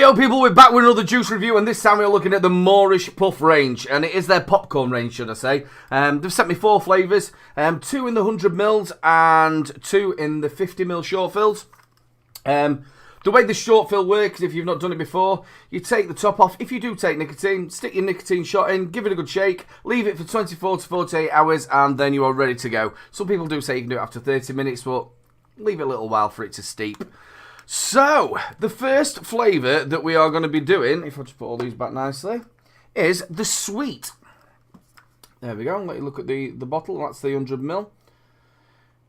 Yo people, we're back with another juice review, and this time we're looking at the Moreish Puff range, and it is their popcorn range, should I say. They've sent me 4 flavours, 2 in the 100ml and 2 in the 50ml short fills. The way the short fill works, if you've not done it before, you take the top off. If you do take nicotine, stick your nicotine shot in, give it a good shake, leave it for 24 to 48 hours, and then you are ready to go. Some people do say you can do it after 30 minutes, but leave it a little while for it to steep. So, the first flavour that we are going to be doing, if I just put all these back nicely, is the sweet. There we go. Let you look at the bottle. That's the 100ml.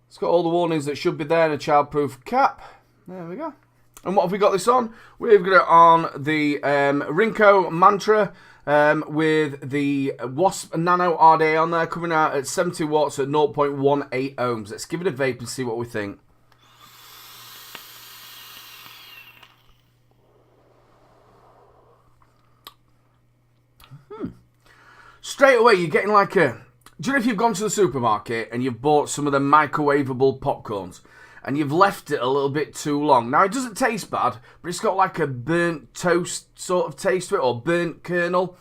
It's got all the warnings that should be there and a childproof cap. There we go. And what have we got this on? We've got it on the Rinco Mantra with the Wasp Nano RDA on there, coming out at 70 watts at 0.18 ohms. Let's give it a vape and see what we think. Straight away, you're getting like a... Do you know if you've gone to the supermarket and you've bought some of the microwavable popcorns and you've left it a little bit too long? Now, it doesn't taste bad, but it's got like a burnt toast sort of taste to it, or burnt kernel.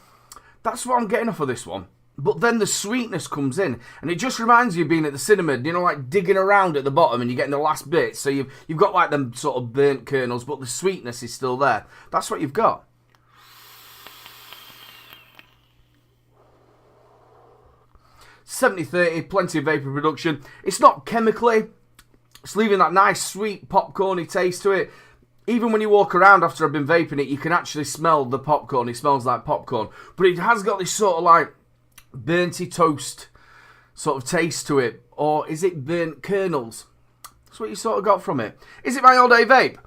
That's what I'm getting off of this one. But then the sweetness comes in, and it just reminds you of being at the cinema, you know, like digging around at the bottom and you're getting the last bit. So you've got like them sort of burnt kernels, but the sweetness is still there. That's what you've got. 70-30, plenty of vapor production. It's not chemically. It's leaving that nice, sweet, popcorny taste to it. Even when you walk around after I've been vaping it, you can actually smell the popcorn. It smells like popcorn. But it has got this sort of like burnty toast sort of taste to it. Or is it burnt kernels? That's what you sort of got from it. Is it my all-day vape?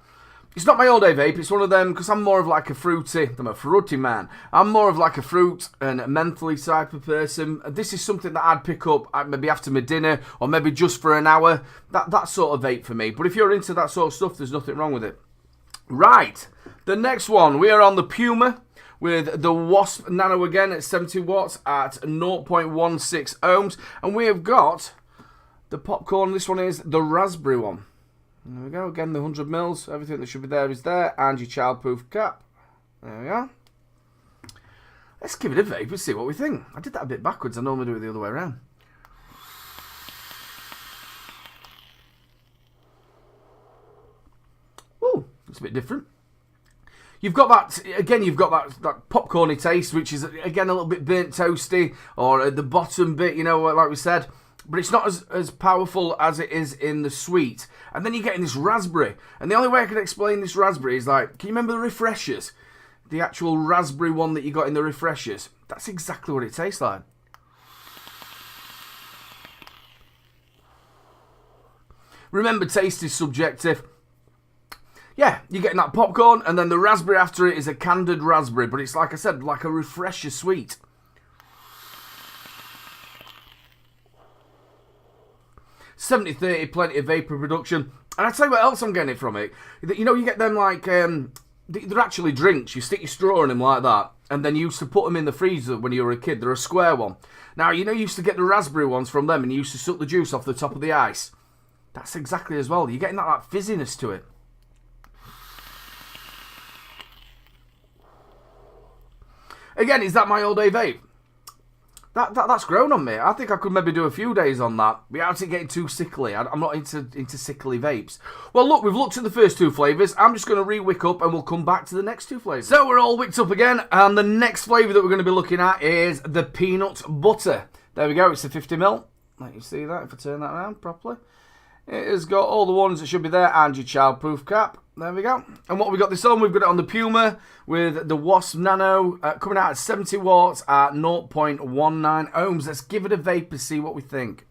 It's not my all-day vape, it's one of them, because I'm more of like I'm a fruity man. I'm more of like a fruit and a mentally type of person. This is something that I'd pick up maybe after my dinner, or maybe just for an hour. That sort of vape for me. But if you're into that sort of stuff, there's nothing wrong with it. Right, the next one, we are on the Puma with the Wasp Nano again at 70 watts at 0.16 ohms. And we have got the popcorn, this one is the raspberry one. There we go, again the 100ml, everything that should be there is there, and your childproof cap. There we go. Let's give it a vape and see what we think. I did that a bit backwards, I normally do it the other way around. Ooh, it's a bit different. You've got that, again, you've got that popcorny taste, which is, again, a little bit burnt toasty, or at the bottom bit, you know, like we said. But it's not as powerful as it is in the sweet. And then you're getting this raspberry. And the only way I can explain this raspberry is like, can you remember the refreshers? The actual raspberry one that you got in the refreshers. That's exactly what it tastes like. Remember, taste is subjective. Yeah, you're getting that popcorn, and then the raspberry after it is a candied raspberry. But it's, like I said, like a refresher sweet. 70-30, plenty of vapor production. And I tell you what else I'm getting it from it. You know, you get them like, they're actually drinks. You stick your straw in them like that. And then you used to put them in the freezer when you were a kid. They're a square one. Now, you know, you used to get the raspberry ones from them and you used to suck the juice off the top of the ice. That's exactly as well. You're getting that like fizziness to it. Again, is that my all-day vape? That's grown on me. I think I could maybe do a few days on that without it getting too sickly. I'm not into sickly vapes. Well, look, we've looked at the first 2 flavours. I'm just going to re-wick up and we'll come back to the next 2 flavours. So we're all wicked up again, and the next flavour that we're going to be looking at is the peanut butter. There we go, it's the 50ml. Let you see that if I turn that around properly. It has got all the warnings that should be there and your childproof cap. There we go. And what we got this on, we've got it on the Puma with the Wasp Nano coming out at 70 watts at 0.19 ohms. Let's give it a vape and see what we think.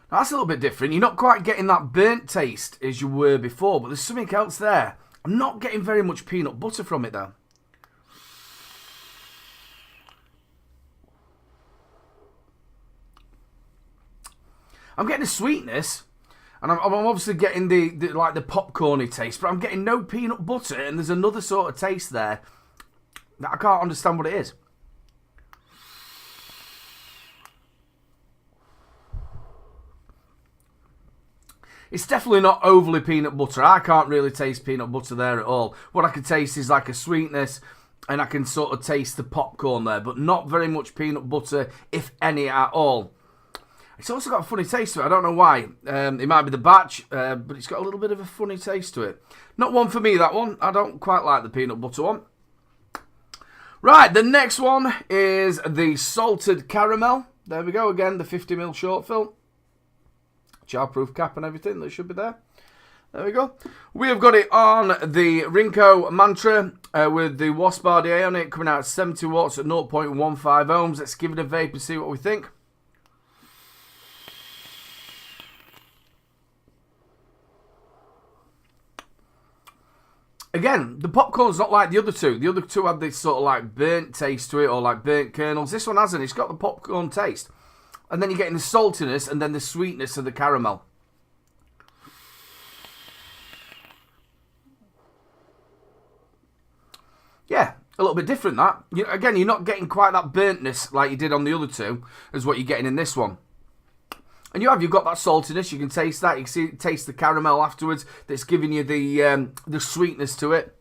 Now, that's a little bit different. You're not quite getting that burnt taste as you were before, but there's something else there. I'm not getting very much peanut butter from it though. I'm getting a sweetness, and I'm obviously getting the popcorny taste, but I'm getting no peanut butter, and there's another sort of taste there that I can't understand what it is. It's definitely not overly peanut butter. I can't really taste peanut butter there at all. What I can taste is like a sweetness, and I can sort of taste the popcorn there, but not very much peanut butter, if any at all. It's also got a funny taste to it. I don't know why. It might be the batch, but it's got a little bit of a funny taste to it. Not one for me, that one. I don't quite like the peanut butter one. Right, the next one is the salted caramel. There we go again, the 50ml short fill. Childproof cap and everything that should be there. There we go. We have got it on the Rinco Mantra with the Wasp RDA on it, coming out at 70 watts at 0.15 ohms. Let's give it a vape and see what we think. Again, the popcorn's not like the other two. The other two had this sort of like burnt taste to it, or like burnt kernels. This one hasn't. It's got the popcorn taste. And then you're getting the saltiness and then the sweetness of the caramel. Yeah, a little bit different that. Again, you're not getting quite that burntness like you did on the other two as what you're getting in this one. And you've got that saltiness. You can taste that. You can taste the caramel afterwards. That's giving you the sweetness to it.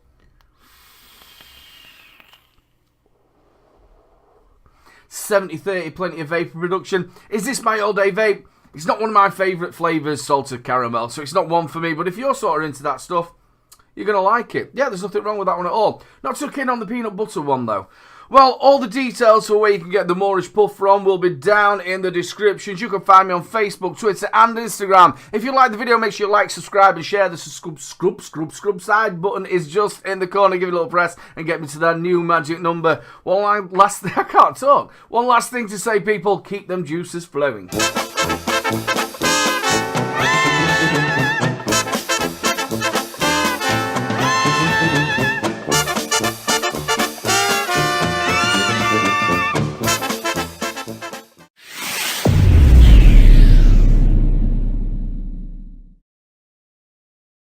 $70-30, plenty of vapor production. Is this my all-day vape? It's not one of my favourite flavours, salted caramel, so it's not one for me. But if you're sort of into that stuff, you're going to like it. Yeah, there's nothing wrong with that one at all. Not too keen on the peanut butter one, though. Well, all the details for where you can get the Moreish Puff from will be down in the descriptions. You can find me on Facebook, Twitter and Instagram. If you like the video, make sure you like, subscribe and share. The scrub side button is just in the corner. Give it a little press and get me to that new magic number. One last thing to say, people. Keep them juices flowing.